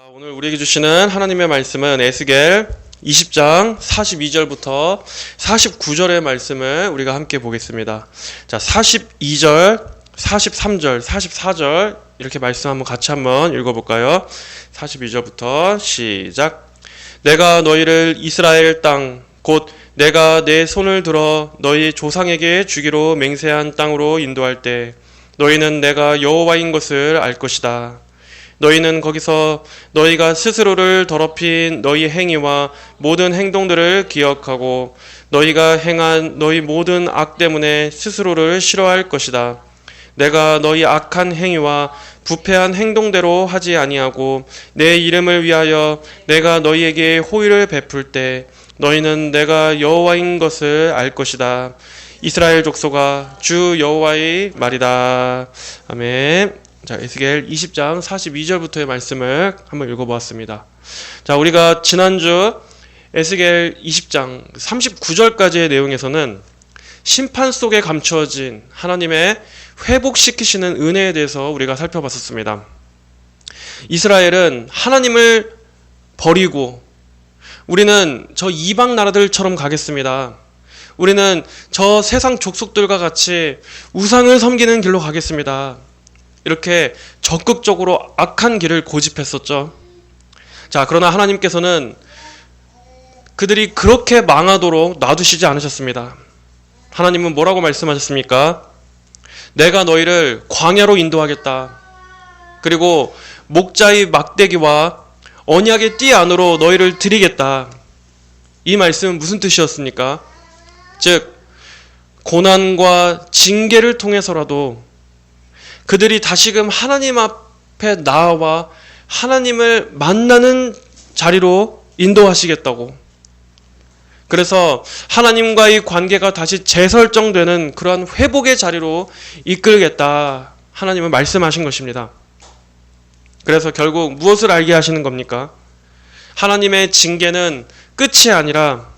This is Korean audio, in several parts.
오늘 우리에게 주시는 하나님의 말씀은 에스겔 20장 42절부터 49절의 말씀을 우리가 함께 보겠습니다. 자, 42절, 43절, 44절 이렇게 말씀 같이 한번 읽어볼까요? 42절부터 시작. 내가 너희를 이스라엘 땅 곧 내가 내 손을 들어 너희 조상에게 주기로 맹세한 땅으로 인도할 때 너희는 내가 여호와인 것을 알 것이다. 너희는 거기서 너희가 스스로를 더럽힌 너희 행위와 모든 행동들을 기억하고 너희가 행한 너희 모든 악 때문에 스스로를 싫어할 것이다. 내가 너희 악한 행위와 부패한 행동대로 하지 아니하고 내 이름을 위하여 내가 너희에게 호의를 베풀 때 너희는 내가 여호와인 것을 알 것이다. 이스라엘 족속아, 주 여호와의 말이다. 아멘. 자, 에스겔 20장 42절부터의 말씀을 한번 읽어보았습니다. 자, 우리가 지난주 에스겔 20장 39절까지의 내용에서는 심판 속에 감추어진 하나님의 회복시키시는 은혜에 대해서 우리가 살펴봤었습니다. 이스라엘은 하나님을 버리고 우리는 저 이방 나라들처럼 가겠습니다. 우리는 저 세상 족속들과 같이 우상을 섬기는 길로 가겠습니다. 이렇게 적극적으로 악한 길을 고집했었죠. 자, 그러나 하나님께서는 그들이 그렇게 망하도록 놔두시지 않으셨습니다. 하나님은 뭐라고 말씀하셨습니까? 내가 너희를 광야로 인도하겠다. 그리고 목자의 막대기와 언약의 띠 안으로 너희를 드리겠다. 이 말씀은 무슨 뜻이었습니까? 즉, 고난과 징계를 통해서라도 그들이 다시금 하나님 앞에 나와 하나님을 만나는 자리로 인도하시겠다고. 그래서 하나님과의 관계가 다시 재설정되는 그러한 회복의 자리로 이끌겠다. 하나님은 말씀하신 것입니다. 그래서 결국 무엇을 알게 하시는 겁니까? 하나님의 징계는 끝이 아니라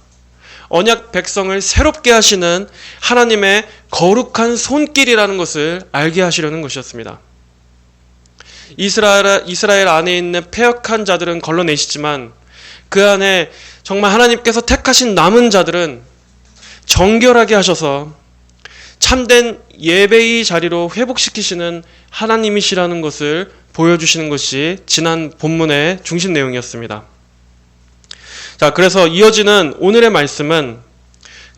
언약 백성을 새롭게 하시는 하나님의 거룩한 손길이라는 것을 알게 하시려는 것이었습니다. 이스라엘 안에 있는 패역한 자들은 걸러내시지만 그 안에 정말 하나님께서 택하신 남은 자들은 정결하게 하셔서 참된 예배의 자리로 회복시키시는 하나님이시라는 것을 보여주시는 것이 지난 본문의 중심 내용이었습니다. 자, 그래서 이어지는 오늘의 말씀은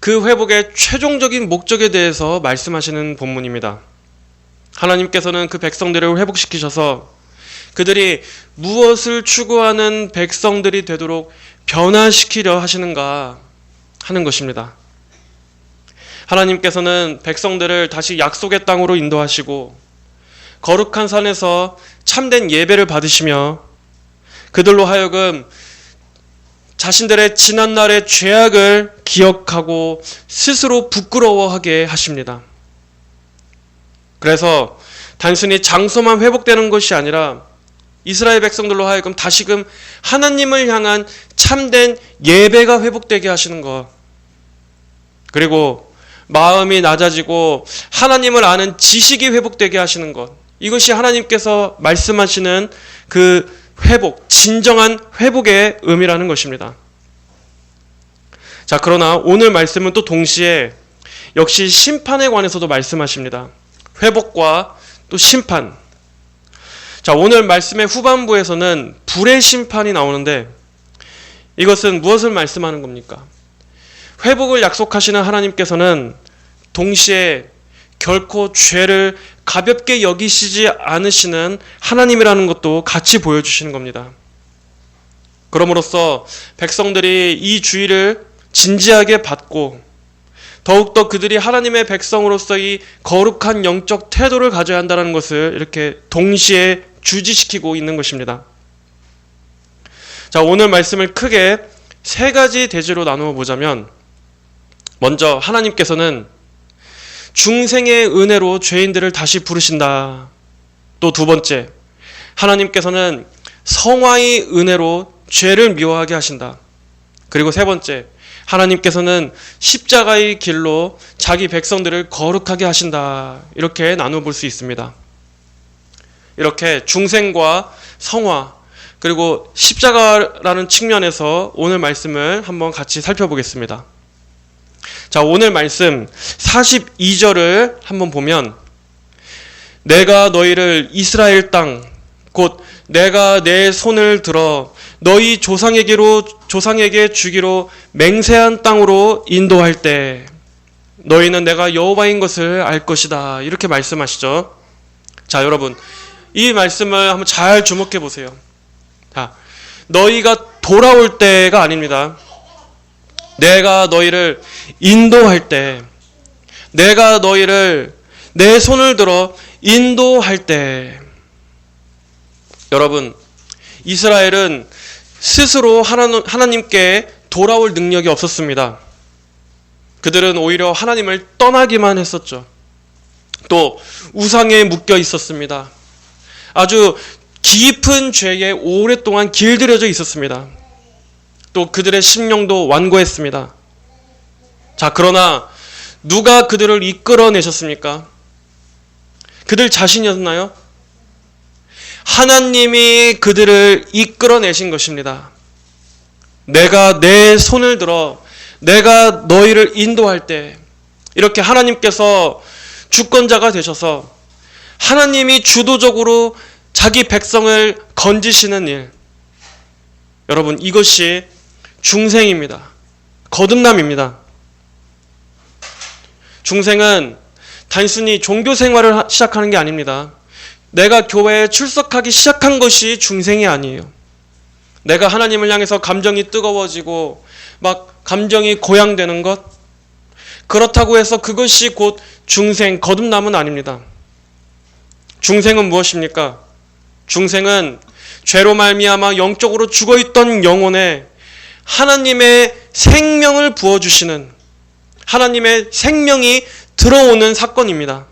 그 회복의 최종적인 목적에 대해서 말씀하시는 본문입니다. 하나님께서는 그 백성들을 회복시키셔서 그들이 무엇을 추구하는 백성들이 되도록 변화시키려 하시는가 하는 것입니다. 하나님께서는 백성들을 다시 약속의 땅으로 인도하시고 거룩한 산에서 참된 예배를 받으시며 그들로 하여금 자신들의 지난날의 죄악을 기억하고 스스로 부끄러워하게 하십니다. 그래서 단순히 장소만 회복되는 것이 아니라 이스라엘 백성들로 하여금 다시금 하나님을 향한 참된 예배가 회복되게 하시는 것. 그리고 마음이 낮아지고 하나님을 아는 지식이 회복되게 하시는 것. 이것이 하나님께서 말씀하시는 그 회복, 진정한 회복의 의미라는 것입니다. 자, 그러나 오늘 말씀은 또 동시에 역시 심판에 관해서도 말씀하십니다. 회복과 또 심판. 자, 오늘 말씀의 후반부에서는 불의 심판이 나오는데 이것은 무엇을 말씀하는 겁니까? 회복을 약속하시는 하나님께서는 동시에 결코 죄를 가볍게 여기시지 않으시는 하나님이라는 것도 같이 보여주시는 겁니다. 그럼으로써 백성들이 이 주의를 진지하게 받고 더욱더 그들이 하나님의 백성으로서의 거룩한 영적 태도를 가져야 한다는 것을 이렇게 동시에 주지시키고 있는 것입니다. 자, 오늘 말씀을 크게 세 가지 대지로 나누어 보자면 먼저 하나님께서는 중생의 은혜로 죄인들을 다시 부르신다. 또 두 번째, 하나님께서는 성화의 은혜로 죄를 미워하게 하신다. 그리고 세 번째, 하나님께서는 십자가의 길로 자기 백성들을 거룩하게 하신다. 이렇게 나눠 볼 수 있습니다. 이렇게 중생과 성화, 그리고 십자가라는 측면에서 오늘 말씀을 한번 같이 살펴보겠습니다. 자, 오늘 말씀 42절을 한번 보면 내가 너희를 이스라엘 땅 곧 내가 내 손을 들어 너희 조상에게 주기로 맹세한 땅으로 인도할 때 너희는 내가 여호와인 것을 알 것이다. 이렇게 말씀하시죠. 자, 여러분 이 말씀을 한번 잘 주목해 보세요. 자, 너희가 돌아올 때가 아닙니다. 내가 너희를 인도할 때, 내가 너희를 내 손을 들어 인도할 때. 여러분, 이스라엘은 스스로 하나님께 돌아올 능력이 없었습니다. 그들은 오히려 하나님을 떠나기만 했었죠. 또 우상에 묶여 있었습니다. 아주 깊은 죄에 오랫동안 길들여져 있었습니다. 또 그들의 심령도 완고했습니다. 자, 그러나 누가 그들을 이끌어내셨습니까? 그들 자신이었나요? 하나님이 그들을 이끌어내신 것입니다. 내가 내 손을 들어 내가 너희를 인도할 때 이렇게 하나님께서 주권자가 되셔서 하나님이 주도적으로 자기 백성을 건지시는 일. 여러분, 이것이 중생입니다. 거듭남입니다. 중생은 단순히 종교 생활을 시작하는 게 아닙니다. 내가 교회에 출석하기 시작한 것이 중생이 아니에요. 내가 하나님을 향해서 감정이 뜨거워지고 막 감정이 고양되는 것, 그렇다고 해서 그것이 곧 중생, 거듭남은 아닙니다. 중생은 무엇입니까? 중생은 죄로 말미암아 영적으로 죽어있던 영혼에 하나님의 생명을 부어주시는, 하나님의 생명이 들어오는 사건입니다.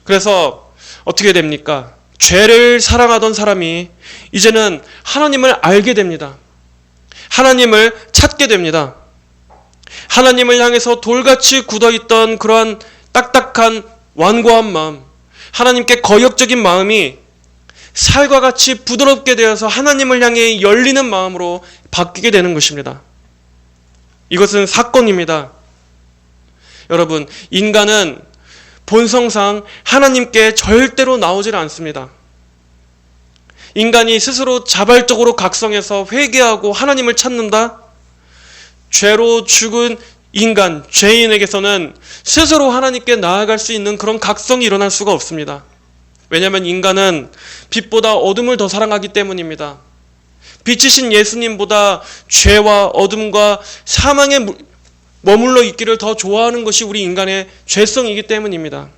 그래서 어떻게 됩니까? 죄를 사랑하던 사람이 이제는 하나님을 알게 됩니다. 하나님을 찾게 됩니다. 하나님을 향해서 돌같이 굳어있던 그러한 딱딱한 완고한 마음, 하나님께 거역적인 마음이 살과 같이 부드럽게 되어서 하나님을 향해 열리는 마음으로 바뀌게 되는 것입니다. 이것은 사건입니다. 여러분, 인간은 본성상 하나님께 절대로 나오질 않습니다. 인간이 스스로 자발적으로 각성해서 회개하고 하나님을 찾는다? 죄로 죽은 인간, 죄인에게서는 스스로 하나님께 나아갈 수 있는 그런 각성이 일어날 수가 없습니다. 왜냐하면 인간은 빛보다 어둠을 더 사랑하기 때문입니다. 빛이신 예수님보다 죄와 어둠과 사망에 머물러 있기를 더 좋아하는 것이 우리 인간의 죄성이기 때문입니다.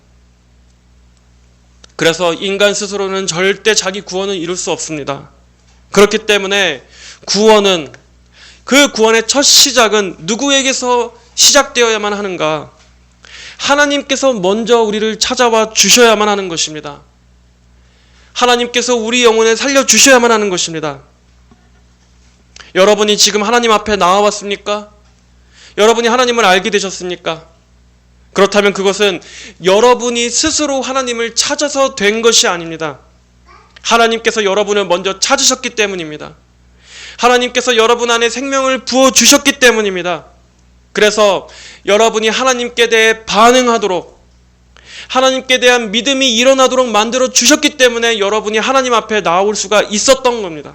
그래서 인간 스스로는 절대 자기 구원을 이룰 수 없습니다. 그렇기 때문에 그 구원의 첫 시작은 누구에게서 시작되어야만 하는가? 하나님께서 먼저 우리를 찾아와 주셔야만 하는 것입니다. 하나님께서 우리 영혼을 살려주셔야만 하는 것입니다. 여러분이 지금 하나님 앞에 나와왔습니까? 여러분이 하나님을 알게 되셨습니까? 그렇다면 그것은 여러분이 스스로 하나님을 찾아서 된 것이 아닙니다. 하나님께서 여러분을 먼저 찾으셨기 때문입니다. 하나님께서 여러분 안에 생명을 부어주셨기 때문입니다. 그래서 여러분이 하나님께 대해 반응하도록, 하나님께 대한 믿음이 일어나도록 만들어 주셨기 때문에 여러분이 하나님 앞에 나올 수가 있었던 겁니다.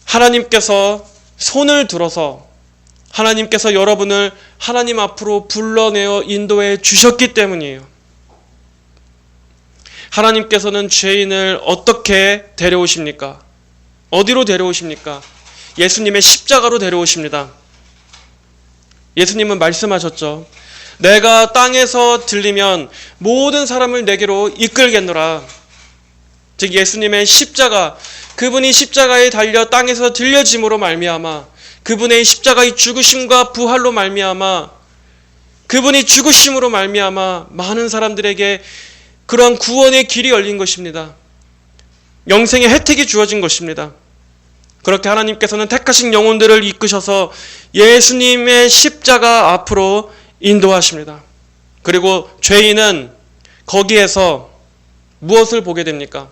하나님께서 손을 들어서 하나님께서 여러분을 하나님 앞으로 불러내어 인도해 주셨기 때문이에요. 하나님께서는 죄인을 어떻게 데려오십니까? 어디로 데려오십니까? 예수님의 십자가로 데려오십니다. 예수님은 말씀하셨죠. 내가 땅에서 들리면 모든 사람을 내게로 이끌겠노라. 즉 예수님의 십자가, 그분이 십자가에 달려 땅에서 들려짐으로 말미암아, 그분의 십자가의 죽으심과 부활로 말미암아, 그분이 죽으심으로 말미암아 많은 사람들에게 그러한 구원의 길이 열린 것입니다. 영생의 혜택이 주어진 것입니다. 그렇게 하나님께서는 택하신 영혼들을 이끄셔서 예수님의 십자가 앞으로 인도하십니다. 그리고 죄인은 거기에서 무엇을 보게 됩니까?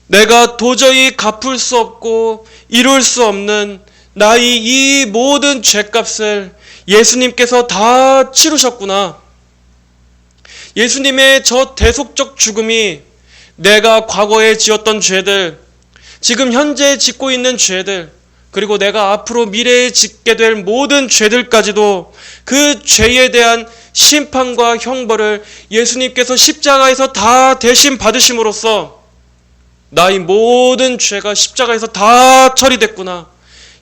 내가 도저히 갚을 수 없고 이룰 수 없는 나의 이 모든 죄값을 예수님께서 다 치르셨구나. 예수님의 저 대속적 죽음이 내가 과거에 지었던 죄들, 지금 현재 짓고 있는 죄들, 그리고 내가 앞으로 미래에 짓게 될 모든 죄들까지도 그 죄에 대한 심판과 형벌을 예수님께서 십자가에서 다 대신 받으심으로써 나의 모든 죄가 십자가에서 다 처리됐구나.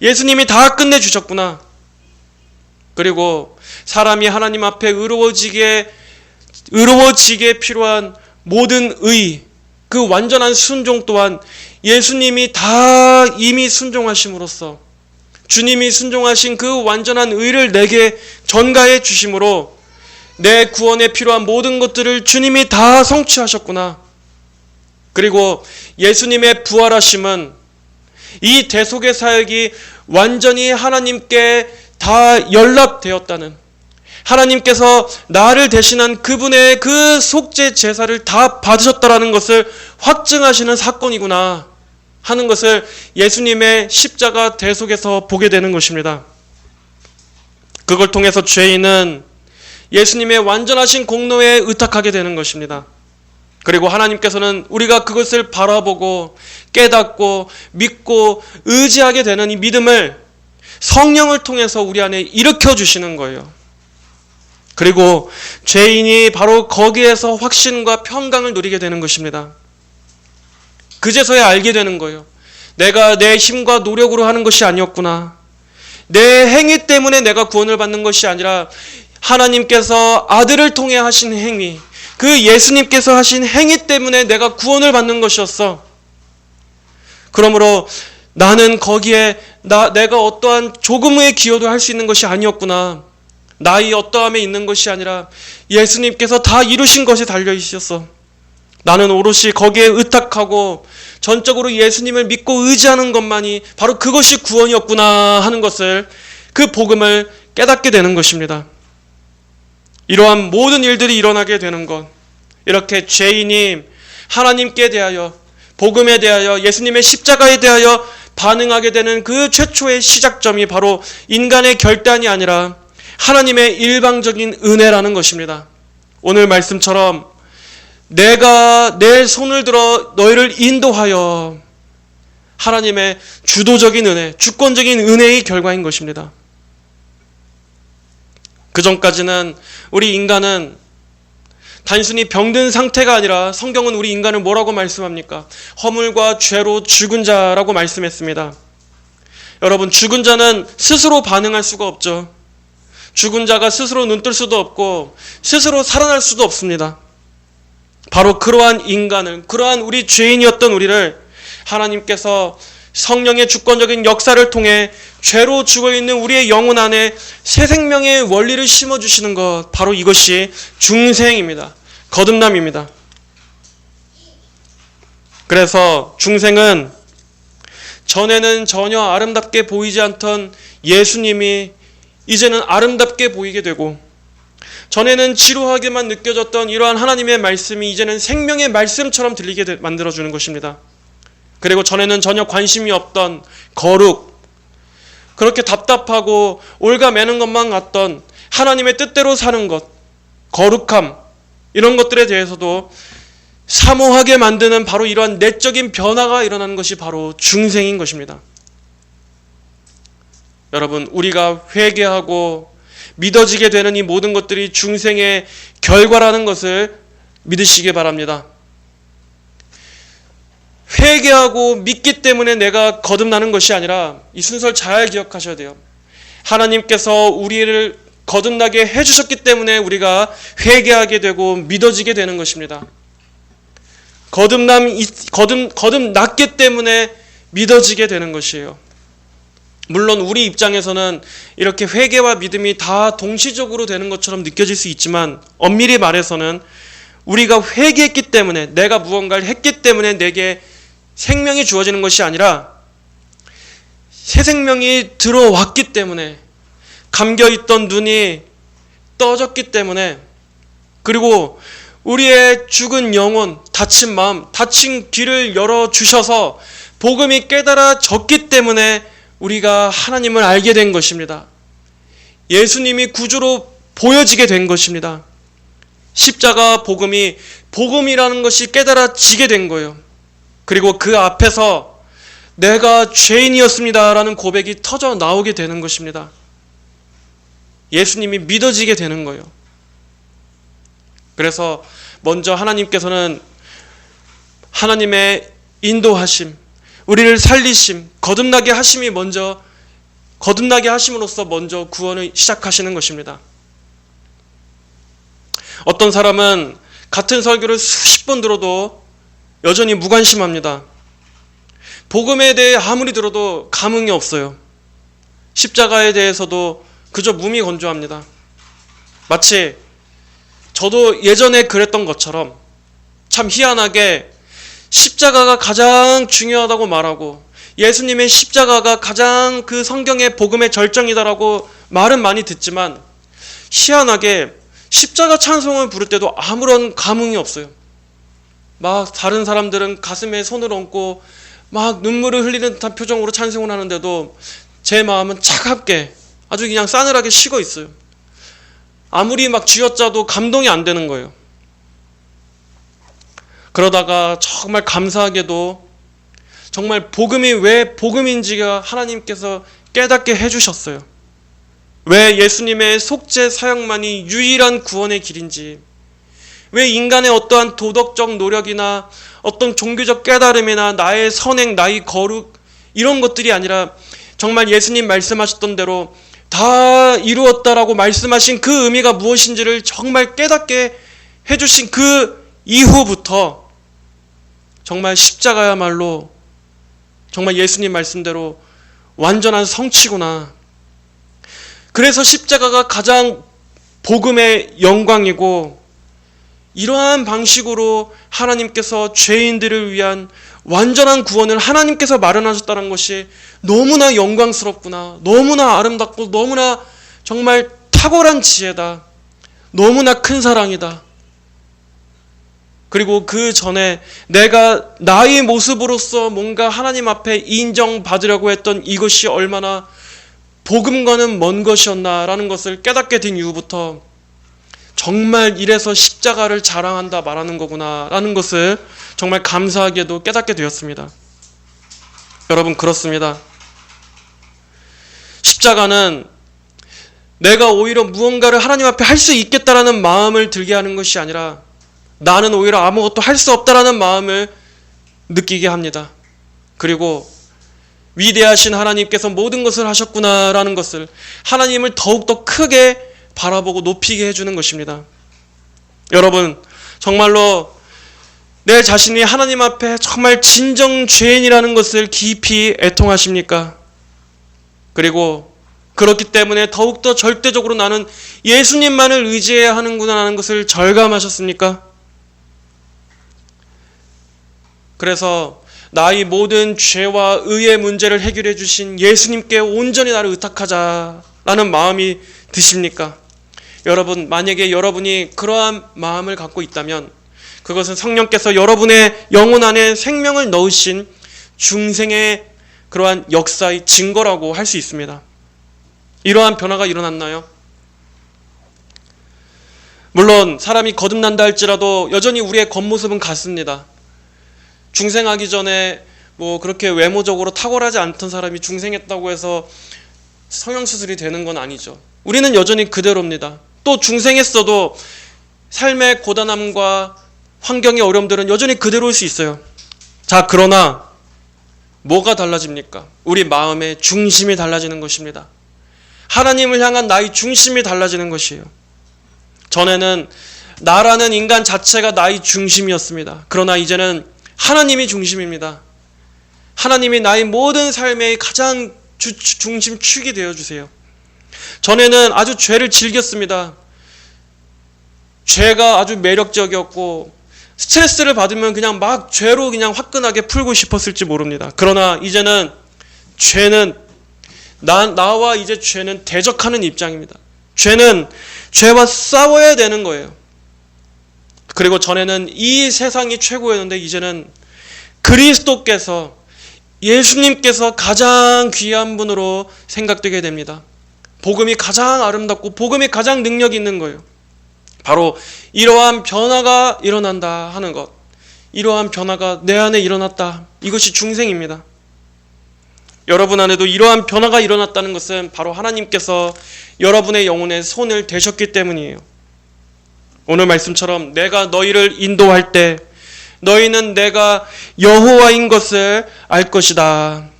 예수님이 다 끝내주셨구나. 그리고 사람이 하나님 앞에 의로워지게 필요한 모든 의, 그 완전한 순종 또한 예수님이 다 이미 순종하심으로써 주님이 순종하신 그 완전한 의를 내게 전가해 주심으로 내 구원에 필요한 모든 것들을 주님이 다 성취하셨구나. 그리고 예수님의 부활하심은 이 대속의 사역이 완전히 하나님께 다 연락되었다는, 하나님께서 나를 대신한 그분의 그 속죄 제사를 다 받으셨다라는 것을 확증하시는 사건이구나 하는 것을 예수님의 십자가 대속에서 보게 되는 것입니다. 그걸 통해서 죄인은 예수님의 완전하신 공로에 의탁하게 되는 것입니다. 그리고 하나님께서는 우리가 그것을 바라보고 깨닫고 믿고 의지하게 되는 이 믿음을 성령을 통해서 우리 안에 일으켜 주시는 거예요. 그리고 죄인이 바로 거기에서 확신과 평강을 누리게 되는 것입니다. 그제서야 알게 되는 거예요. 내가 내 힘과 노력으로 하는 것이 아니었구나. 내 행위 때문에 내가 구원을 받는 것이 아니라 하나님께서 아들을 통해 하신 행위, 그 예수님께서 하신 행위 때문에 내가 구원을 받는 것이었어. 그러므로 나는 거기에 내가 어떠한 조금의 기여도 할 수 있는 것이 아니었구나. 나의 어떠함에 있는 것이 아니라 예수님께서 다 이루신 것에 달려 있었어. 나는 오롯이 거기에 의탁하고 전적으로 예수님을 믿고 의지하는 것만이 바로 그것이 구원이었구나 하는 것을, 그 복음을 깨닫게 되는 것입니다. 이러한 모든 일들이 일어나게 되는 것, 이렇게 죄인이 하나님께 대하여, 복음에 대하여, 예수님의 십자가에 대하여 반응하게 되는 그 최초의 시작점이 바로 인간의 결단이 아니라 하나님의 일방적인 은혜라는 것입니다. 오늘 말씀처럼 내가 내 손을 들어 너희를 인도하여, 하나님의 주도적인 은혜, 주권적인 은혜의 결과인 것입니다. 그 전까지는 우리 인간은 단순히 병든 상태가 아니라 성경은 우리 인간을 뭐라고 말씀합니까? 허물과 죄로 죽은 자라고 말씀했습니다. 여러분, 죽은 자는 스스로 반응할 수가 없죠. 죽은 자가 스스로 눈뜰 수도 없고 스스로 살아날 수도 없습니다. 바로 그러한 인간을, 그러한 우리 죄인이었던 우리를 하나님께서 성령의 주권적인 역사를 통해 죄로 죽어있는 우리의 영혼 안에 새 생명의 원리를 심어주시는 것, 바로 이것이 중생입니다. 거듭남입니다. 그래서 중생은 전에는 전혀 아름답게 보이지 않던 예수님이 이제는 아름답게 보이게 되고, 전에는 지루하게만 느껴졌던 이러한 하나님의 말씀이 이제는 생명의 말씀처럼 들리게 만들어주는 것입니다. 그리고 전에는 전혀 관심이 없던 거룩, 그렇게 답답하고 올가매는 것만 같던 하나님의 뜻대로 사는 것, 거룩함, 이런 것들에 대해서도 사모하게 만드는 바로 이러한 내적인 변화가 일어나는 것이 바로 중생인 것입니다. 여러분, 우리가 회개하고 믿어지게 되는 이 모든 것들이 중생의 결과라는 것을 믿으시기 바랍니다. 회개하고 믿기 때문에 내가 거듭나는 것이 아니라, 이 순서를 잘 기억하셔야 돼요. 하나님께서 우리를 거듭나게 해주셨기 때문에 우리가 회개하게 되고 믿어지게 되는 것입니다. 거듭났기 때문에 믿어지게 되는 것이에요. 물론 우리 입장에서는 이렇게 회개와 믿음이 다 동시적으로 되는 것처럼 느껴질 수 있지만, 엄밀히 말해서는 우리가 회개했기 때문에, 내가 무언가를 했기 때문에 내게 생명이 주어지는 것이 아니라 새 생명이 들어왔기 때문에, 감겨있던 눈이 떠졌기 때문에, 그리고 우리의 죽은 영혼, 다친 마음, 다친 귀를 열어주셔서 복음이 깨달아졌기 때문에 우리가 하나님을 알게 된 것입니다. 예수님이 구주로 보여지게 된 것입니다. 십자가 복음이 복음이라는 것이 깨달아지게 된 거예요. 그리고 그 앞에서 내가 죄인이었습니다라는 고백이 터져 나오게 되는 것입니다. 예수님이 믿어지게 되는 거예요. 그래서 먼저 하나님께서는 하나님의 인도하심, 우리를 살리심, 거듭나게 하심으로써 먼저 구원을 시작하시는 것입니다. 어떤 사람은 같은 설교를 수십 번 들어도 여전히 무관심합니다. 복음에 대해 아무리 들어도 감흥이 없어요. 십자가에 대해서도 그저 무미건조합니다. 마치 저도 예전에 그랬던 것처럼 참 희한하게 십자가가 가장 중요하다고 말하고 예수님의 십자가가 가장 그 성경의 복음의 절정이다라고 말은 많이 듣지만 희한하게 십자가 찬송을 부를 때도 아무런 감흥이 없어요. 막 다른 사람들은 가슴에 손을 얹고 막 눈물을 흘리는 듯한 표정으로 찬송을 하는데도 제 마음은 차갑게 아주 그냥 싸늘하게 식어 있어요. 아무리 막 쥐어짜도 감동이 안 되는 거예요. 그러다가 정말 감사하게도 정말 복음이 왜 복음인지가 하나님께서 깨닫게 해주셨어요. 왜 예수님의 속죄 사역만이 유일한 구원의 길인지, 왜 인간의 어떠한 도덕적 노력이나 어떤 종교적 깨달음이나 나의 선행, 나의 거룩 이런 것들이 아니라 정말 예수님 말씀하셨던 대로 다 이루었다라고 말씀하신 그 의미가 무엇인지를 정말 깨닫게 해주신 그 이후부터 정말 십자가야말로 정말 예수님 말씀대로 완전한 성취구나. 그래서 십자가가 가장 복음의 영광이고 이러한 방식으로 하나님께서 죄인들을 위한 완전한 구원을 하나님께서 마련하셨다는 것이 너무나 영광스럽구나. 너무나 아름답고 너무나 정말 탁월한 지혜다. 너무나 큰 사랑이다. 그리고 그 전에 내가 나의 모습으로서 뭔가 하나님 앞에 인정받으려고 했던 이것이 얼마나 복음과는 먼 것이었나라는 것을 깨닫게 된 이후부터 정말 이래서 십자가를 자랑한다 말하는 거구나 라는 것을 정말 감사하게도 깨닫게 되었습니다. 여러분, 그렇습니다. 십자가는 내가 오히려 무언가를 하나님 앞에 할 수 있겠다라는 마음을 들게 하는 것이 아니라 나는 오히려 아무것도 할 수 없다라는 마음을 느끼게 합니다. 그리고 위대하신 하나님께서 모든 것을 하셨구나라는 것을 하나님을 더욱더 크게 바라보고 높이게 해주는 것입니다. 여러분, 정말로 내 자신이 하나님 앞에 정말 진정 죄인이라는 것을 깊이 애통하십니까? 그리고 그렇기 때문에 더욱더 절대적으로 나는 예수님만을 의지해야 하는구나라는 것을 절감하셨습니까? 그래서 나의 모든 죄와 의의 문제를 해결해 주신 예수님께 온전히 나를 의탁하자라는 마음이 드십니까? 여러분, 만약에 여러분이 그러한 마음을 갖고 있다면 그것은 성령께서 여러분의 영혼 안에 생명을 넣으신 중생의 그러한 역사의 증거라고 할 수 있습니다. 이러한 변화가 일어났나요? 물론 사람이 거듭난다 할지라도 여전히 우리의 겉모습은 같습니다. 중생하기 전에 뭐 그렇게 외모적으로 탁월하지 않던 사람이 중생했다고 해서 성형수술이 되는 건 아니죠. 우리는 여전히 그대로입니다. 또 중생했어도 삶의 고단함과 환경의 어려움들은 여전히 그대로일 수 있어요. 자, 그러나 뭐가 달라집니까? 우리 마음의 중심이 달라지는 것입니다. 하나님을 향한 나의 중심이 달라지는 것이에요. 전에는 나라는 인간 자체가 나의 중심이었습니다. 그러나 이제는 하나님이 중심입니다. 하나님이 나의 모든 삶의 가장 중심축이 되어주세요. 전에는 아주 죄를 즐겼습니다. 죄가 아주 매력적이었고 스트레스를 받으면 그냥 막 죄로 그냥 화끈하게 풀고 싶었을지 모릅니다. 그러나 이제는 죄는 나와 이제 죄는 대적하는 입장입니다. 죄는 죄와 싸워야 되는 거예요. 그리고 전에는 이 세상이 최고였는데 이제는 그리스도께서, 예수님께서 가장 귀한 분으로 생각되게 됩니다. 복음이 가장 아름답고 복음이 가장 능력이 있는 거예요. 바로 이러한 변화가 일어난다 하는 것, 이러한 변화가 내 안에 일어났다, 이것이 중생입니다. 여러분 안에도 이러한 변화가 일어났다는 것은 바로 하나님께서 여러분의 영혼에 손을 대셨기 때문이에요. 오늘 말씀처럼 내가 너희를 인도할 때 너희는 내가 여호와인 것을 알 것이다.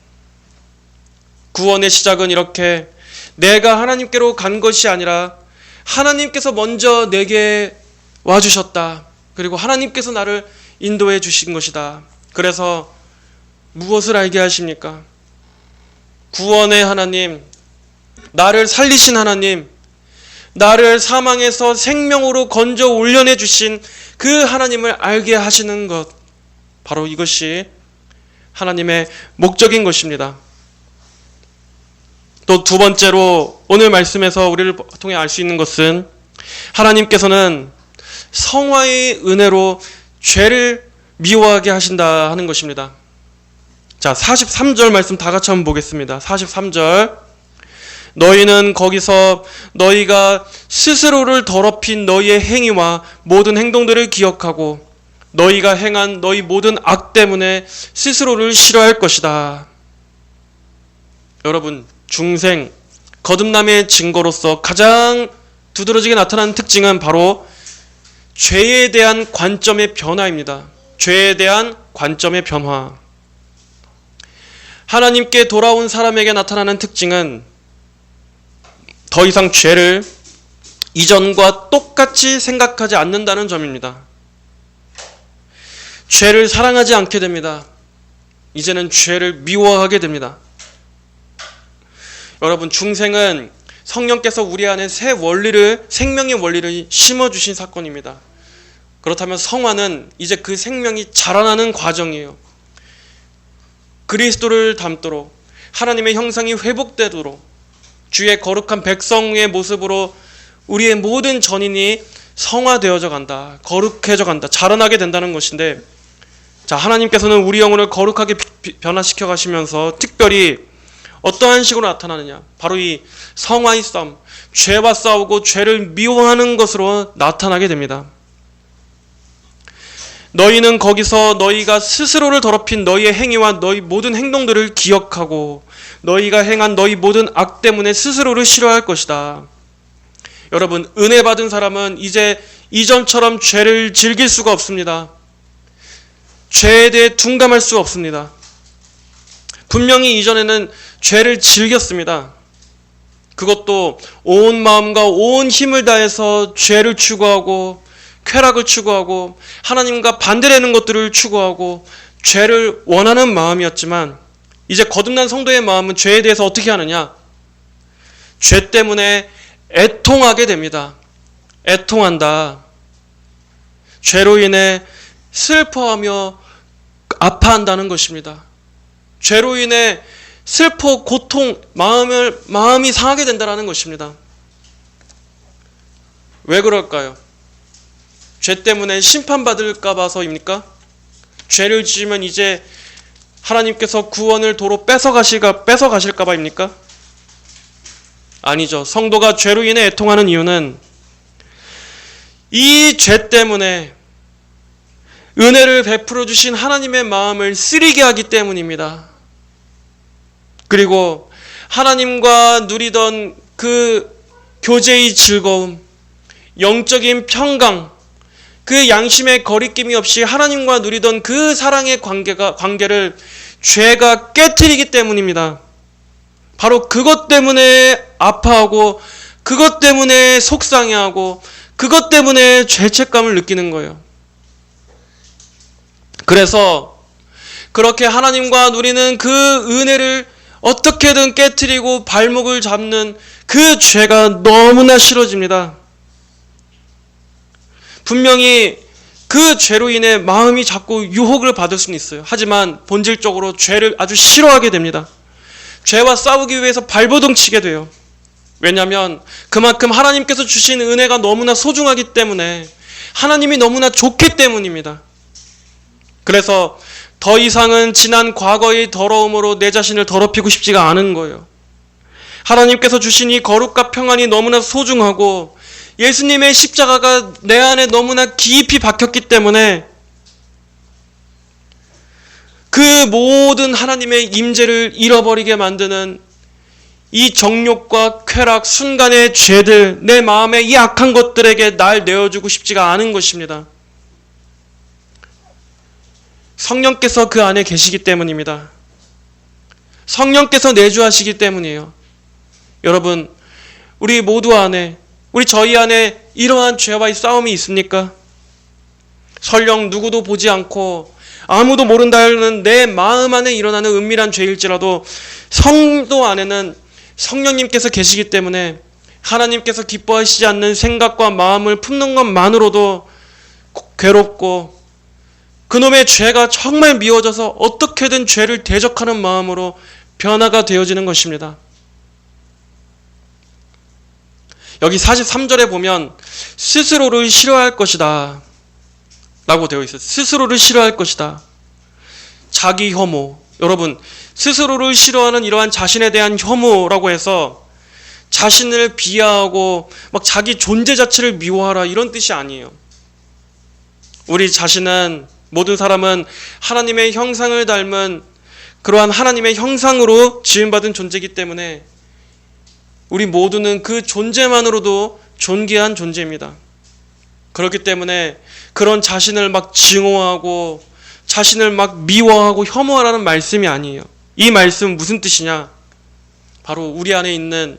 구원의 시작은 이렇게 내가 하나님께로 간 것이 아니라 하나님께서 먼저 내게 와주셨다. 그리고 하나님께서 나를 인도해 주신 것이다. 그래서 무엇을 알게 하십니까? 구원의 하나님, 나를 살리신 하나님, 나를 사망에서 생명으로 건져 올려내 주신 그 하나님을 알게 하시는 것, 바로 이것이 하나님의 목적인 것입니다. 또 두 번째로 오늘 말씀에서 우리를 통해 알 수 있는 것은 하나님께서는 성화의 은혜로 죄를 미워하게 하신다 하는 것입니다. 자, 43절 말씀 다 같이 한번 보겠습니다. 43절. 너희는 거기서 너희가 스스로를 더럽힌 너희의 행위와 모든 행동들을 기억하고 너희가 행한 너희 모든 악 때문에 스스로를 싫어할 것이다. 여러분, 중생, 거듭남의 증거로서 가장 두드러지게 나타나는 특징은 바로 죄에 대한 관점의 변화입니다. 죄에 대한 관점의 변화. 하나님께 돌아온 사람에게 나타나는 특징은 더 이상 죄를 이전과 똑같이 생각하지 않는다는 점입니다. 죄를 사랑하지 않게 됩니다. 이제는 죄를 미워하게 됩니다. 여러분, 중생은 성령께서 우리 안에 새 원리를, 생명의 원리를 심어주신 사건입니다. 그렇다면 성화는 이제 그 생명이 자라나는 과정이에요. 그리스도를 닮도록, 하나님의 형상이 회복되도록, 주의 거룩한 백성의 모습으로 우리의 모든 전인이 성화되어져 간다, 거룩해져 간다, 자라나게 된다는 것인데, 자, 하나님께서는 우리 영혼을 거룩하게 변화시켜 가시면서 특별히 어떠한 식으로 나타나느냐, 바로 이 성화의 싸움, 죄와 싸우고 죄를 미워하는 것으로 나타나게 됩니다. 너희는 거기서 너희가 스스로를 더럽힌 너희의 행위와 너희 모든 행동들을 기억하고 너희가 행한 너희 모든 악 때문에 스스로를 싫어할 것이다. 여러분, 은혜 받은 사람은 이제 이전처럼 죄를 즐길 수가 없습니다. 죄에 대해 둔감할 수 없습니다. 분명히 이전에는 죄를 즐겼습니다. 그것도 온 마음과 온 힘을 다해서 죄를 추구하고 쾌락을 추구하고 하나님과 반대되는 것들을 추구하고 죄를 원하는 마음이었지만, 이제 거듭난 성도의 마음은 죄에 대해서 어떻게 하느냐? 죄 때문에 애통하게 됩니다. 애통한다. 죄로 인해 슬퍼하며 아파한다는 것입니다. 죄로 인해 슬퍼, 고통, 마음이 상하게 된다는 것입니다. 왜 그럴까요? 죄 때문에 심판받을까 봐서입니까? 죄를 지으면 이제 하나님께서 구원을 도로 뺏어가실까 봐입니까? 아니죠. 성도가 죄로 인해 애통하는 이유는 이 죄 때문에 은혜를 베풀어 주신 하나님의 마음을 쓰리게 하기 때문입니다. 그리고 하나님과 누리던 그 교제의 즐거움, 영적인 평강, 그 양심의 거리낌이 없이 하나님과 누리던 그 사랑의 관계를 죄가 깨트리기 때문입니다. 바로 그것 때문에 아파하고, 그것 때문에 속상해하고, 그것 때문에 죄책감을 느끼는 거예요. 그래서 그렇게 하나님과 누리는 그 은혜를 어떻게든 깨트리고 발목을 잡는 그 죄가 너무나 싫어집니다. 분명히 그 죄로 인해 마음이 자꾸 유혹을 받을 수는 있어요. 하지만 본질적으로 죄를 아주 싫어하게 됩니다. 죄와 싸우기 위해서 발버둥 치게 돼요. 왜냐하면 그만큼 하나님께서 주신 은혜가 너무나 소중하기 때문에, 하나님이 너무나 좋기 때문입니다. 그래서 더 이상은 지난 과거의 더러움으로 내 자신을 더럽히고 싶지가 않은 거예요. 하나님께서 주신 이 거룩과 평안이 너무나 소중하고 예수님의 십자가가 내 안에 너무나 깊이 박혔기 때문에 그 모든 하나님의 임재를 잃어버리게 만드는 이 정욕과 쾌락, 순간의 죄들, 내 마음의 이 악한 것들에게 날 내어주고 싶지가 않은 것입니다. 성령께서 그 안에 계시기 때문입니다. 성령께서 내주하시기 때문이에요. 여러분, 우리 모두 안에, 저희 안에 이러한 죄와의 싸움이 있습니까? 설령 누구도 보지 않고 아무도 모른다는 내 마음 안에 일어나는 은밀한 죄일지라도 성도 안에는 성령님께서 계시기 때문에 하나님께서 기뻐하시지 않는 생각과 마음을 품는 것만으로도 괴롭고 그놈의 죄가 정말 미워져서 어떻게든 죄를 대적하는 마음으로 변화가 되어지는 것입니다. 여기 43절에 보면 스스로를 싫어할 것이다 라고 되어 있어요. 스스로를 싫어할 것이다. 자기 혐오. 여러분, 스스로를 싫어하는 이러한 자신에 대한 혐오라고 해서 자신을 비하하고 막 자기 존재 자체를 미워하라 이런 뜻이 아니에요. 우리 자신은, 모든 사람은 하나님의 형상을 닮은 그러한 하나님의 형상으로 지음받은 존재이기 때문에 우리 모두는 그 존재만으로도 존귀한 존재입니다. 그렇기 때문에 그런 자신을 막 증오하고 자신을 막 미워하고 혐오하라는 말씀이 아니에요. 이 말씀은 무슨 뜻이냐? 바로 우리 안에 있는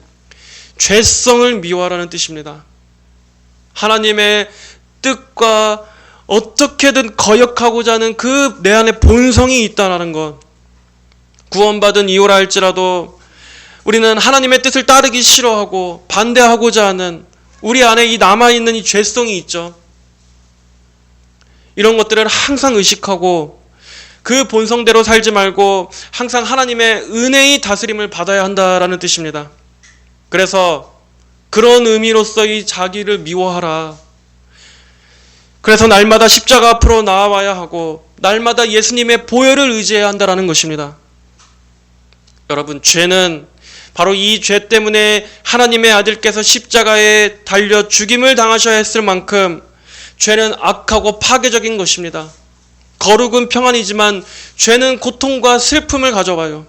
죄성을 미워하라는 뜻입니다. 하나님의 뜻과 어떻게든 거역하고자 하는 그 내 안에 본성이 있다는 것. 구원받은 이후라 할지라도 우리는 하나님의 뜻을 따르기 싫어하고 반대하고자 하는 우리 안에 이 남아있는 이 죄성이 있죠. 이런 것들을 항상 의식하고 그 본성대로 살지 말고 항상 하나님의 은혜의 다스림을 받아야 한다라는 뜻입니다. 그래서 그런 의미로서 이 자기를 미워하라. 그래서 날마다 십자가 앞으로 나와야 하고 날마다 예수님의 보혈을 의지해야 한다라는 것입니다. 여러분, 죄는 바로 이 죄 때문에 하나님의 아들께서 십자가에 달려 죽임을 당하셔야 했을 만큼 죄는 악하고 파괴적인 것입니다. 거룩은 평안이지만 죄는 고통과 슬픔을 가져와요.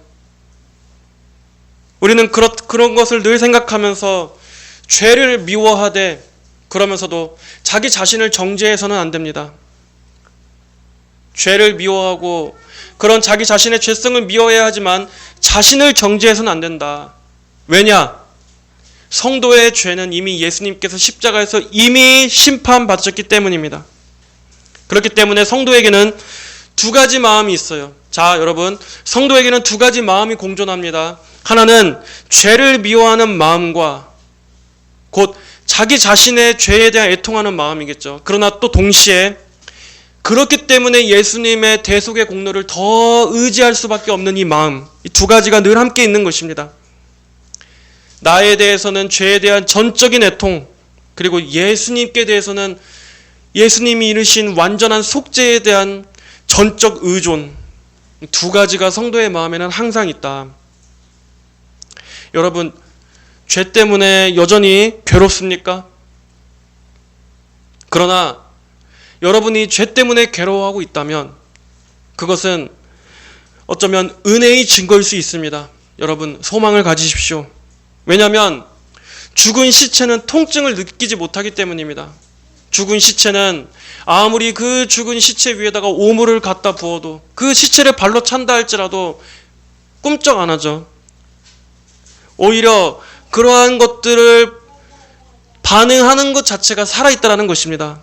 우리는 그런 것을 늘 생각하면서 죄를 미워하되 그러면서도 자기 자신을 정죄해서는 안 됩니다. 죄를 미워하고 그런 자기 자신의 죄성을 미워해야 하지만 자신을 정죄해서는 안 된다. 왜냐? 성도의 죄는 이미 예수님께서 십자가에서 이미 심판받으셨기 때문입니다. 그렇기 때문에 성도에게는 두 가지 마음이 있어요. 자, 여러분, 성도에게는 두 가지 마음이 공존합니다. 하나는 죄를 미워하는 마음과 곧 자기 자신의 죄에 대한 애통하는 마음이겠죠. 그러나 또 동시에 그렇기 때문에 예수님의 대속의 공로를 더 의지할 수밖에 없는 이 마음, 이 두 가지가 늘 함께 있는 것입니다. 나에 대해서는 죄에 대한 전적인 애통, 그리고 예수님께 대해서는 예수님이 이루신 완전한 속죄에 대한 전적 의존, 두 가지가 성도의 마음에는 항상 있다. 여러분, 죄 때문에 여전히 괴롭습니까? 그러나 여러분이 죄 때문에 괴로워하고 있다면 그것은 어쩌면 은혜의 증거일 수 있습니다. 여러분, 소망을 가지십시오. 왜냐하면 죽은 시체는 통증을 느끼지 못하기 때문입니다. 죽은 시체는 아무리 그 죽은 시체 위에다가 오물을 갖다 부어도 그 시체를 발로 찬다 할지라도 꿈쩍 안 하죠. 오히려 그러한 것들을 반응하는 것 자체가 살아있다는 것입니다.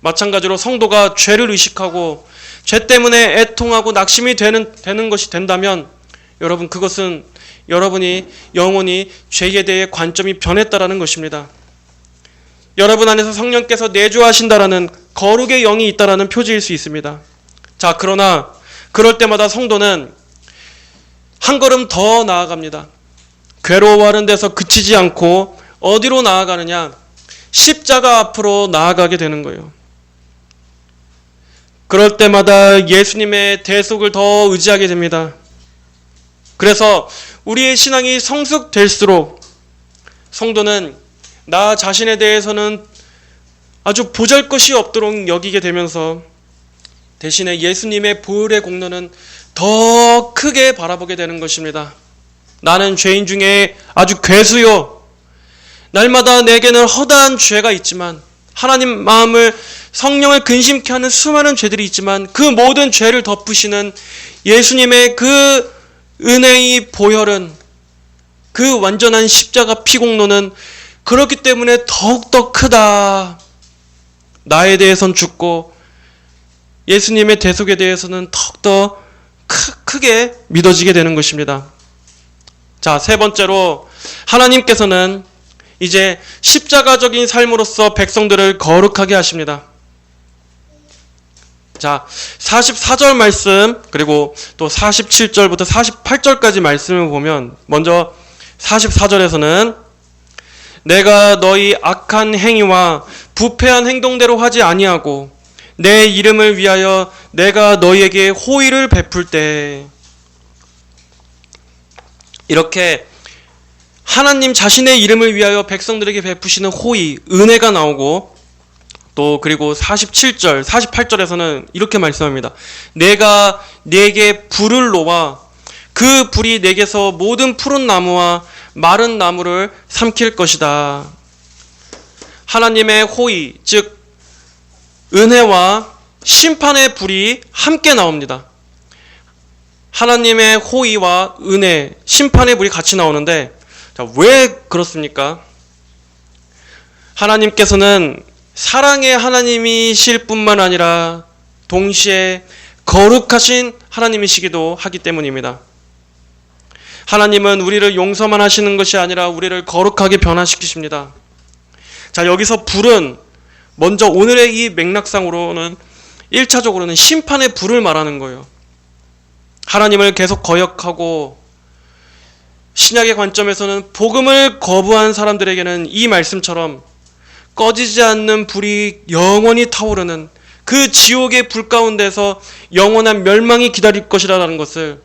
마찬가지로 성도가 죄를 의식하고 죄 때문에 애통하고 낙심이 되는 것이 된다면 여러분, 그것은 여러분이 영원히 죄에 대해 관점이 변했다라는 것입니다. 여러분 안에서 성령께서 내주하신다라는 거룩의 영이 있다라는 표지일 수 있습니다. 자, 그러나 그럴 때마다 성도는 한 걸음 더 나아갑니다. 괴로워하는 데서 그치지 않고 어디로 나아가느냐? 십자가 앞으로 나아가게 되는 거예요. 그럴 때마다 예수님의 대속을 더 의지하게 됩니다. 그래서 우리의 신앙이 성숙될수록 성도는 나 자신에 대해서는 아주 보잘것이 없도록 여기게 되면서 대신에 예수님의 보혈의 공로는 더 크게 바라보게 되는 것입니다. 나는 죄인 중에 아주 괴수요. 날마다 내게는 허다한 죄가 있지만 하나님 마음을 성령을 근심케 하는 수많은 죄들이 있지만 그 모든 죄를 덮으시는 예수님의 그 은혜의 보혈은 그 완전한 십자가 피공로는 그렇기 때문에 더욱더 크다. 나에 대해서는 죽고 예수님의 대속에 대해서는 더욱더 크게 믿어지게 되는 것입니다. 자, 세 번째로 하나님께서는 이제 십자가적인 삶으로서 백성들을 거룩하게 하십니다. 자, 44절 말씀 그리고 또 47절부터 48절까지 말씀을 보면 먼저 44절에서는 내가 너희 악한 행위와 부패한 행동대로 하지 아니하고 내 이름을 위하여 내가 너희에게 호의를 베풀 때 이렇게 하나님 자신의 이름을 위하여 백성들에게 베푸시는 호의, 은혜가 나오고 또 그리고 47절, 48절에서는 이렇게 말씀합니다. 내가 네게 불을 놓아 그 불이 네게서 모든 푸른 나무와 마른 나무를 삼킬 것이다. 하나님의 호의, 즉 은혜와 심판의 불이 함께 나옵니다. 하나님의 호의와 은혜, 심판의 불이 같이 나오는데 자, 왜 그렇습니까? 하나님께서는 사랑의 하나님이실 뿐만 아니라 동시에 거룩하신 하나님이시기도 하기 때문입니다. 하나님은 우리를 용서만 하시는 것이 아니라 우리를 거룩하게 변화시키십니다. 자, 여기서 불은 먼저 오늘의 이 맥락상으로는 1차적으로는 심판의 불을 말하는 거예요. 하나님을 계속 거역하고 신약의 관점에서는 복음을 거부한 사람들에게는 이 말씀처럼 꺼지지 않는 불이 영원히 타오르는 그 지옥의 불 가운데서 영원한 멸망이 기다릴 것이라는 것을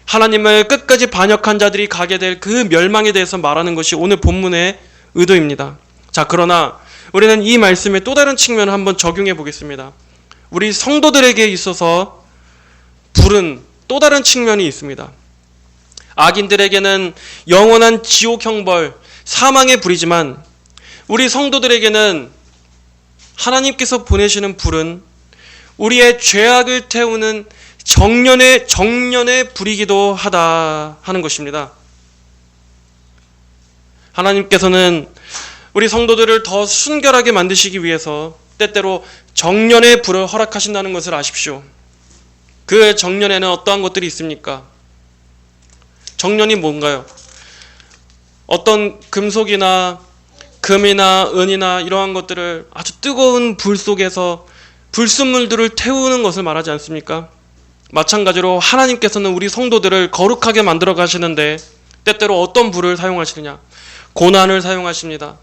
하나님을 끝까지 반역한 자들이 가게 될 그 멸망에 대해서 말하는 것이 오늘 본문의 의도입니다. 자, 그러나 우리는 이 말씀의 또 다른 측면을 한번 적용해 보겠습니다. 우리 성도들에게 있어서 불은 또 다른 측면이 있습니다. 악인들에게는 영원한 지옥 형벌, 사망의 불이지만 우리 성도들에게는 하나님께서 보내시는 불은 우리의 죄악을 태우는 정년의 불이기도 하다 하는 것입니다. 하나님께서는 우리 성도들을 더 순결하게 만드시기 위해서 때때로 정년의 불을 허락하신다는 것을 아십시오. 그 정년에는 어떠한 것들이 있습니까? 정년이 뭔가요? 어떤 금속이나 금이나 은이나 이러한 것들을 아주 뜨거운 불 속에서 불순물들을 태우는 것을 말하지 않습니까? 마찬가지로 하나님께서는 우리 성도들을 거룩하게 만들어 가시는데 때때로 어떤 불을 사용하시느냐? 고난을 사용하십니다.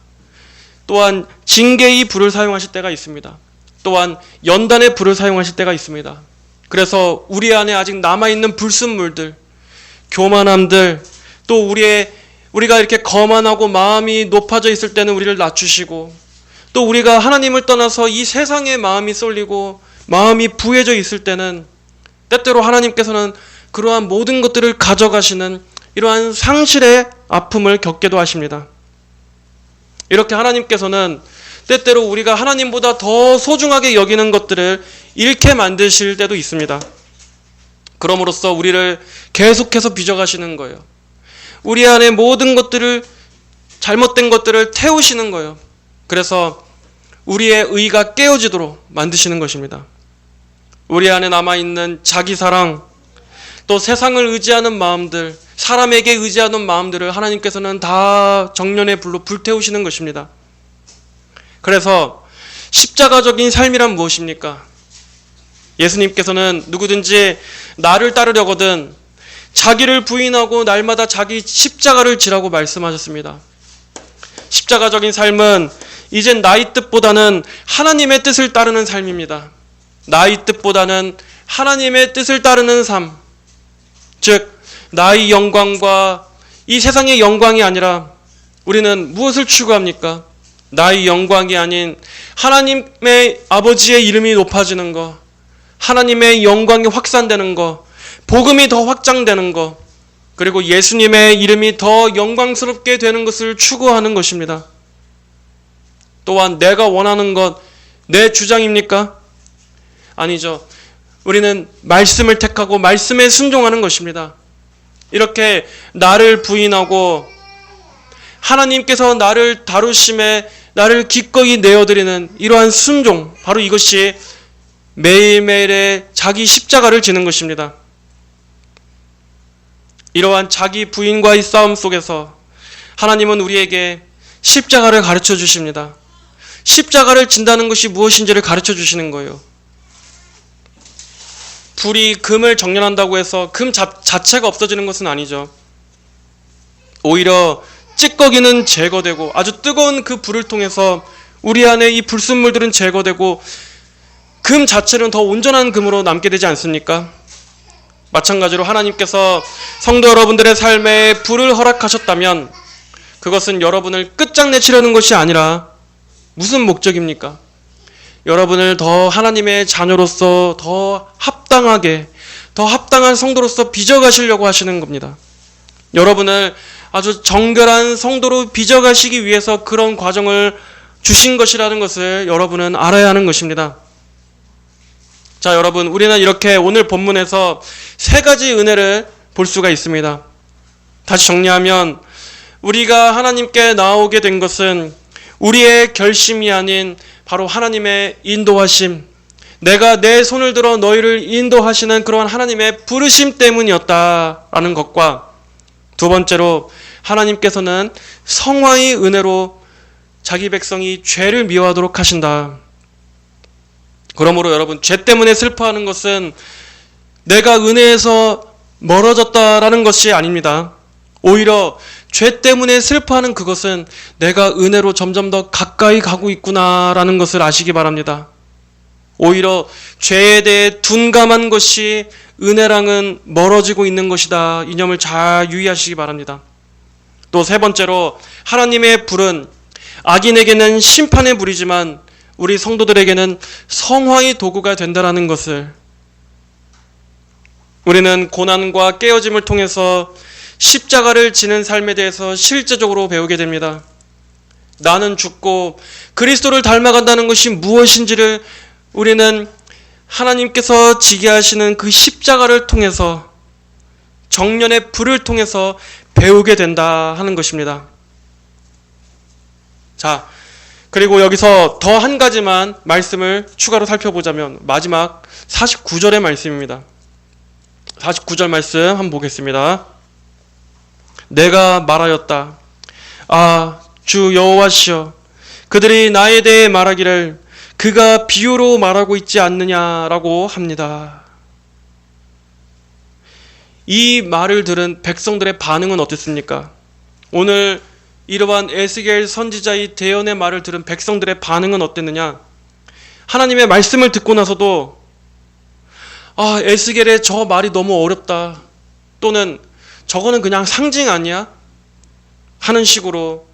또한 징계의 불을 사용하실 때가 있습니다. 또한 연단의 불을 사용하실 때가 있습니다. 그래서 우리 안에 아직 남아있는 불순물들, 교만함들, 또 우리가 이렇게 거만하고 마음이 높아져 있을 때는 우리를 낮추시고, 또 우리가 하나님을 떠나서 이 세상에 마음이 쏠리고 마음이 부해져 있을 때는 때때로 하나님께서는 그러한 모든 것들을 가져가시는 이러한 상실의 아픔을 겪게도 하십니다. 이렇게 하나님께서는 때때로 우리가 하나님보다 더 소중하게 여기는 것들을 잃게 만드실 때도 있습니다. 그럼으로써 우리를 계속해서 빚어가시는 거예요. 우리 안에 모든 것들을, 잘못된 것들을 태우시는 거예요. 그래서 우리의 의가 깨어지도록 만드시는 것입니다. 우리 안에 남아있는 자기사랑, 또 세상을 의지하는 마음들, 사람에게 의지하는 마음들을 하나님께서는 다 정년의 불로 불태우시는 것입니다. 그래서 십자가적인 삶이란 무엇입니까? 예수님께서는 누구든지 나를 따르려거든 자기를 부인하고 날마다 자기 십자가를 지라고 말씀하셨습니다. 십자가적인 삶은 이젠 나의 뜻보다는 하나님의 뜻을 따르는 삶입니다. 나의 뜻보다는 하나님의 뜻을 따르는 삶. 즉, 나의 영광과 이 세상의 영광이 아니라 우리는 무엇을 추구합니까? 나의 영광이 아닌 하나님의 아버지의 이름이 높아지는 것, 하나님의 영광이 확산되는 것, 복음이 더 확장되는 것, 그리고 예수님의 이름이 더 영광스럽게 되는 것을 추구하는 것입니다. 또한 내가 원하는 것, 내 주장입니까? 아니죠. 우리는 말씀을 택하고 말씀에 순종하는 것입니다. 이렇게 나를 부인하고 하나님께서 나를 다루심에 나를 기꺼이 내어드리는 이러한 순종, 바로 이것이 매일매일의 자기 십자가를 지는 것입니다. 이러한 자기 부인과의 싸움 속에서 하나님은 우리에게 십자가를 가르쳐 주십니다. 십자가를 진다는 것이 무엇인지를 가르쳐 주시는 거예요. 불이 금을 정련한다고 해서 금 자체가 없어지는 것은 아니죠. 오히려 찌꺼기는 제거되고 아주 뜨거운 그 불을 통해서 우리 안에 이 불순물들은 제거되고 금 자체는 더 온전한 금으로 남게 되지 않습니까? 마찬가지로 하나님께서 성도 여러분들의 삶에 불을 허락하셨다면 그것은 여러분을 끝장내치려는 것이 아니라 무슨 목적입니까? 여러분을 더 하나님의 자녀로서 더 합당하게, 더 합당한 성도로서 빚어가시려고 하시는 겁니다. 여러분을 아주 정결한 성도로 빚어가시기 위해서 그런 과정을 주신 것이라는 것을 여러분은 알아야 하는 것입니다. 자, 여러분, 우리는 이렇게 오늘 본문에서 세 가지 은혜를 볼 수가 있습니다. 다시 정리하면 우리가 하나님께 나오게 된 것은 우리의 결심이 아닌 바로 하나님의 인도하심, 내가 내 손을 들어 너희를 인도하시는 그러한 하나님의 부르심 때문이었다라는 것과, 두 번째로 하나님께서는 성화의 은혜로 자기 백성이 죄를 미워하도록 하신다. 그러므로 여러분, 죄 때문에 슬퍼하는 것은 내가 은혜에서 멀어졌다라는 것이 아닙니다. 오히려 죄 때문에 슬퍼하는 그것은 내가 은혜로 점점 더 가까이 가고 있구나라는 것을 아시기 바랍니다. 오히려 죄에 대해 둔감한 것이 은혜랑은 멀어지고 있는 것이다. 이념을 잘 유의하시기 바랍니다. 또 세 번째로 하나님의 불은 악인에게는 심판의 불이지만 우리 성도들에게는 성화의 도구가 된다는 것을, 우리는 고난과 깨어짐을 통해서 십자가를 지는 삶에 대해서 실제적으로 배우게 됩니다. 나는 죽고 그리스도를 닮아간다는 것이 무엇인지를 우리는 하나님께서 지게 하시는 그 십자가를 통해서, 정련의 불을 통해서 배우게 된다 하는 것입니다. 자, 그리고 여기서 더 한 가지만 말씀을 추가로 살펴보자면 마지막 49절의 말씀입니다. 49절 말씀 한번 보겠습니다. 내가 말하였다. 아, 주 여호와시여, 그들이 나에 대해 말하기를 그가 비유로 말하고 있지 않느냐라고 합니다. 이 말을 들은 백성들의 반응은 어땠습니까? 오늘 이러한 에스겔 선지자의 대언의 말을 들은 백성들의 반응은 어땠느냐? 하나님의 말씀을 듣고 나서도 에스겔의 저 말이 너무 어렵다, 또는 저거는 그냥 상징 아니야? 하는 식으로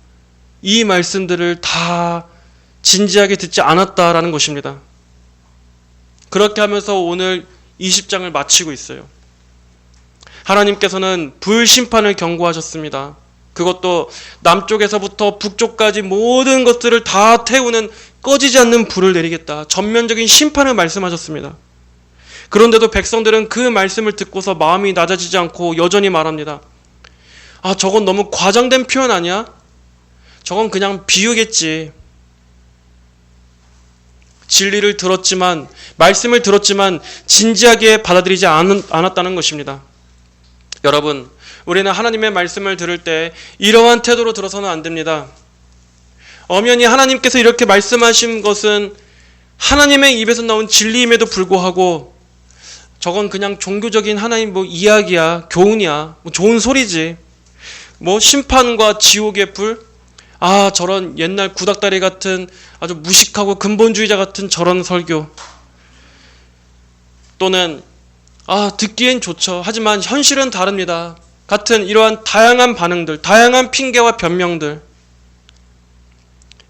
이 말씀들을 다 진지하게 듣지 않았다라는 것입니다. 그렇게 하면서 오늘 20장을 마치고 있어요. 하나님께서는 불심판을 경고하셨습니다. 그것도 남쪽에서부터 북쪽까지 모든 것들을 다 태우는 꺼지지 않는 불을 내리겠다. 전면적인 심판을 말씀하셨습니다. 그런데도 백성들은 그 말씀을 듣고서 마음이 낮아지지 않고 여전히 말합니다. 저건 너무 과장된 표현 아니야? 저건 그냥 비유겠지. 진리를 들었지만, 말씀을 들었지만 진지하게 받아들이지 않았다는 것입니다. 여러분, 우리는 하나님의 말씀을 들을 때 이러한 태도로 들어서는 안 됩니다. 엄연히 하나님께서 이렇게 말씀하신 것은 하나님의 입에서 나온 진리임에도 불구하고 저건 그냥 종교적인 하나님 이야기야, 교훈이야, 좋은 소리지. 심판과 지옥의 불, 아, 저런 옛날 구닥다리 같은 아주 무식하고 근본주의자 같은 저런 설교. 또는 아, 듣기엔 좋죠. 하지만 현실은 다릅니다. 같은 이러한 다양한 반응들, 다양한 핑계와 변명들.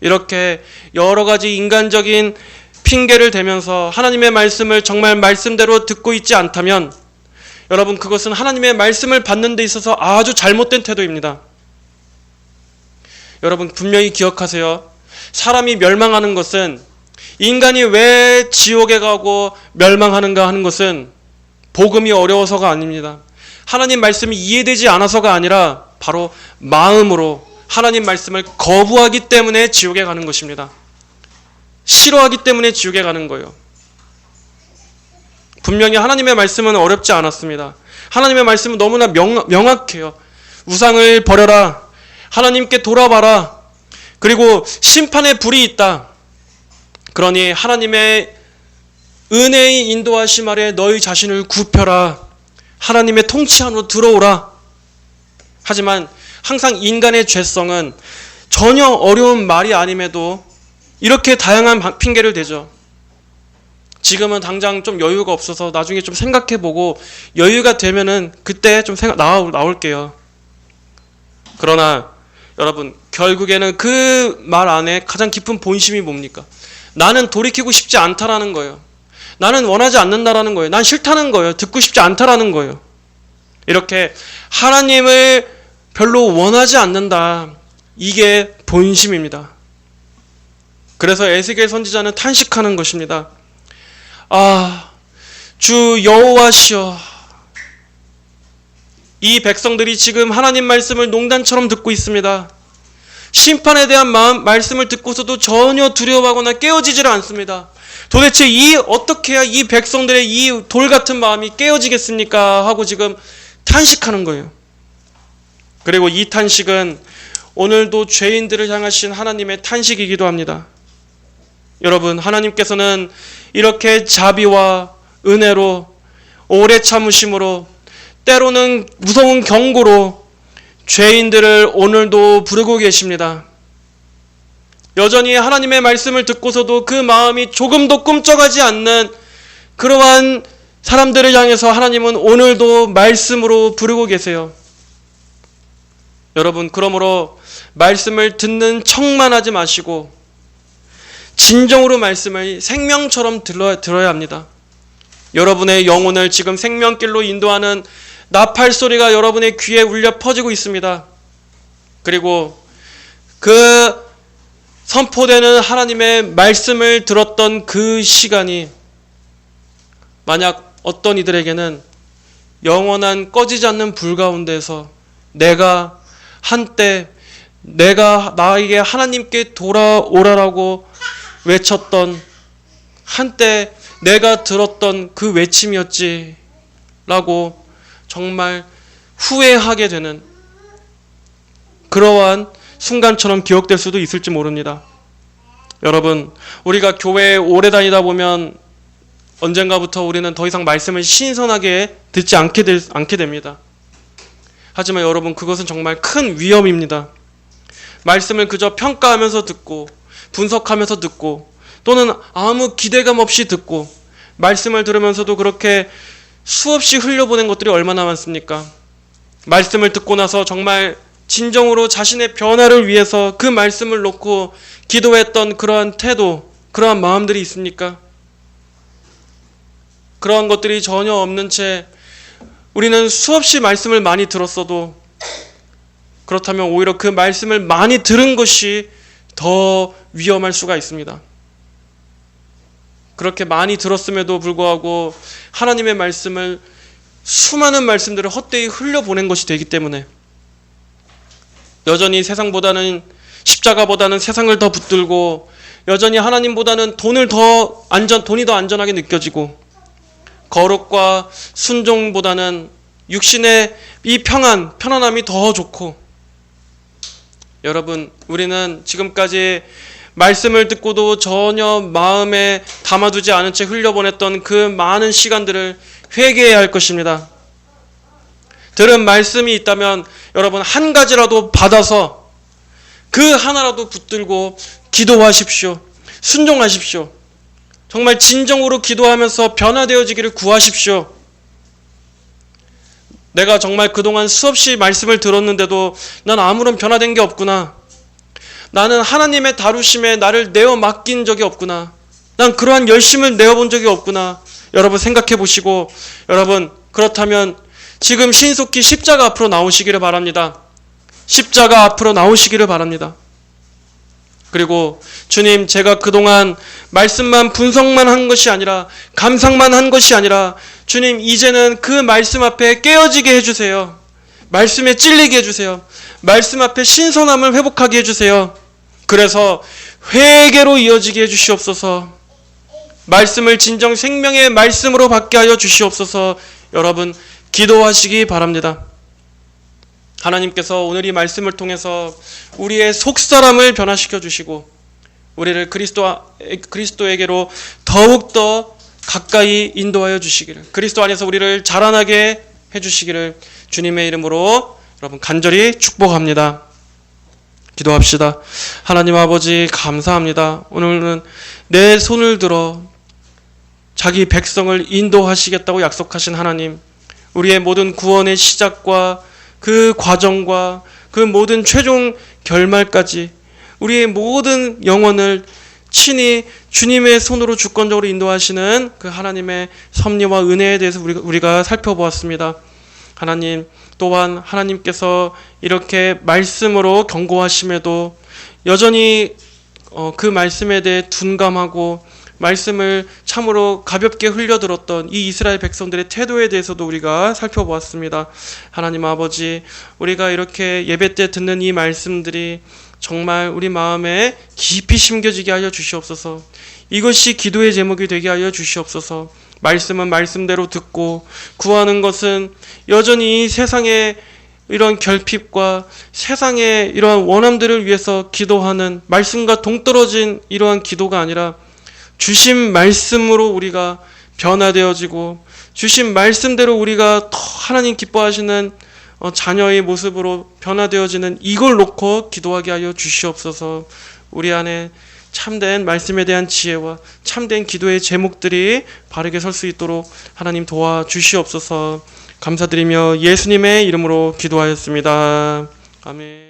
이렇게 여러 가지 인간적인 핑계를 대면서 하나님의 말씀을 정말 말씀대로 듣고 있지 않다면 여러분, 그것은 하나님의 말씀을 받는 데 있어서 아주 잘못된 태도입니다. 여러분, 분명히 기억하세요. 사람이 멸망하는 것은, 인간이 왜 지옥에 가고 멸망하는가 하는 것은 복음이 어려워서가 아닙니다. 하나님 말씀이 이해되지 않아서가 아니라 바로 마음으로 하나님 말씀을 거부하기 때문에 지옥에 가는 것입니다. 싫어하기 때문에 지옥에 가는 거예요. 분명히 하나님의 말씀은 어렵지 않았습니다. 하나님의 말씀은 너무나 명확해요. 우상을 버려라. 하나님께 돌아봐라. 그리고 심판의 불이 있다. 그러니 하나님의 은혜의 인도하심 아래 너희 자신을 굽혀라. 하나님의 통치 안으로 들어오라. 하지만 항상 인간의 죄성은 전혀 어려운 말이 아님에도 이렇게 다양한 핑계를 대죠. 지금은 당장 좀 여유가 없어서 나중에 좀 생각해보고 여유가 되면은 그때 좀 나올게요. 그러나 여러분, 결국에는 그 말 안에 가장 깊은 본심이 뭡니까? 나는 돌이키고 싶지 않다라는 거예요. 나는 원하지 않는다라는 거예요. 난 싫다는 거예요. 듣고 싶지 않다라는 거예요. 이렇게 하나님을 별로 원하지 않는다. 이게 본심입니다. 그래서 에스겔 선지자는 탄식하는 것입니다. 아, 주 여호와시여, 이 백성들이 지금 하나님 말씀을 농단처럼 듣고 있습니다. 심판에 대한 말씀을 듣고서도 전혀 두려워하거나 깨어지지를 않습니다. 도대체 어떻게 해야 이 백성들의 이 돌 같은 마음이 깨어지겠습니까? 하고 지금 탄식하는 거예요. 그리고 이 탄식은 오늘도 죄인들을 향하신 하나님의 탄식이기도 합니다. 여러분, 하나님께서는 이렇게 자비와 은혜로, 오래 참으심으로, 때로는 무서운 경고로 죄인들을 오늘도 부르고 계십니다. 여전히 하나님의 말씀을 듣고서도 그 마음이 조금도 꿈쩍하지 않는 그러한 사람들을 향해서 하나님은 오늘도 말씀으로 부르고 계세요. 여러분, 그러므로 말씀을 듣는 척만 하지 마시고 진정으로 말씀을 생명처럼 들어야 합니다. 여러분의 영혼을 지금 생명길로 인도하는 나팔 소리가 여러분의 귀에 울려 퍼지고 있습니다. 그리고 그 선포되는 하나님의 말씀을 들었던 그 시간이 만약 어떤 이들에게는 영원한 꺼지지 않는 불 가운데서 내가 한때 나에게 하나님께 돌아오라라고 외쳤던, 한때 내가 들었던 그 외침이었지 라고 정말 후회하게 되는 그러한 순간처럼 기억될 수도 있을지 모릅니다. 여러분, 우리가 교회에 오래 다니다 보면 언젠가부터 우리는 더 이상 말씀을 신선하게 듣지 않게 됩니다. 하지만 여러분, 그것은 정말 큰 위험입니다. 말씀을 그저 평가하면서 듣고 분석하면서 듣고 또는 아무 기대감 없이 듣고 말씀을 들으면서도 그렇게 수없이 흘려보낸 것들이 얼마나 많습니까? 말씀을 듣고 나서 정말 진정으로 자신의 변화를 위해서 그 말씀을 놓고 기도했던 그러한 태도, 그러한 마음들이 있습니까? 그러한 것들이 전혀 없는 채 우리는 수없이 말씀을 많이 들었어도 그렇다면 오히려 그 말씀을 많이 들은 것이 더 위험할 수가 있습니다. 그렇게 많이 들었음에도 불구하고 하나님의 말씀을, 수많은 말씀들을 헛되이 흘려보낸 것이 되기 때문에 여전히 십자가보다는 세상을 더 붙들고 여전히 하나님보다는 돈이 더 안전하게 느껴지고 거룩과 순종보다는 육신의 이 편안함이 더 좋고, 여러분, 우리는 지금까지 말씀을 듣고도 전혀 마음에 담아두지 않은 채 흘려보냈던 그 많은 시간들을 회개해야 할 것입니다. 들은 말씀이 있다면 여러분, 한 가지라도 받아서 그 하나라도 붙들고 기도하십시오. 순종하십시오. 정말 진정으로 기도하면서 변화되어지기를 구하십시오. 내가 정말 그동안 수없이 말씀을 들었는데도 난 아무런 변화된 게 없구나. 나는 하나님의 다루심에 나를 내어 맡긴 적이 없구나. 난 그러한 열심을 내어본 적이 없구나. 여러분 생각해 보시고, 여러분 그렇다면 지금 신속히 십자가 앞으로 나오시기를 바랍니다. 십자가 앞으로 나오시기를 바랍니다. 그리고 주님, 제가 그동안 말씀만 분석만 한 것이 아니라, 감상만 한 것이 아니라, 주님 이제는 그 말씀 앞에 깨어지게 해주세요. 말씀에 찔리게 해주세요. 말씀 앞에 신선함을 회복하게 해주세요. 그래서 회개로 이어지게 해주시옵소서. 말씀을 진정 생명의 말씀으로 받게 하여 주시옵소서. 여러분 기도하시기 바랍니다. 하나님께서 오늘 이 말씀을 통해서 우리의 속사람을 변화시켜 주시고 우리를 그리스도에게로 더욱더 가까이 인도하여 주시기를, 그리스도 안에서 우리를 자라나게 해주시기를 주님의 이름으로 여러분 간절히 축복합니다. 기도합시다. 하나님 아버지 감사합니다. 오늘은 내 손을 들어 자기 백성을 인도하시겠다고 약속하신 하나님, 우리의 모든 구원의 시작과 그 과정과 그 모든 최종 결말까지 우리의 모든 영혼을 친히 주님의 손으로 주권적으로 인도하시는 그 하나님의 섭리와 은혜에 대해서 우리가 살펴보았습니다. 하나님, 또한 하나님께서 이렇게 말씀으로 경고하심에도 여전히 그 말씀에 대해 둔감하고 말씀을 참으로 가볍게 흘려들었던 이 이스라엘 백성들의 태도에 대해서도 우리가 살펴보았습니다. 하나님 아버지, 우리가 이렇게 예배 때 듣는 이 말씀들이 정말 우리 마음에 깊이 심겨지게 하여 주시옵소서. 이것이 기도의 제목이 되게 하여 주시옵소서. 말씀은 말씀대로 듣고, 구하는 것은 여전히 세상의 이런 결핍과 세상의 이러한 원함들을 위해서 기도하는 말씀과 동떨어진 이러한 기도가 아니라 주신 말씀으로 우리가 변화되어지고 주신 말씀대로 우리가 더 하나님 기뻐하시는 자녀의 모습으로 변화되어지는 이걸 놓고 기도하게 하여 주시옵소서. 우리 안에 참된 말씀에 대한 지혜와 참된 기도의 제목들이 바르게 설 수 있도록 하나님 도와주시옵소서. 감사드리며 예수님의 이름으로 기도하였습니다. 아멘.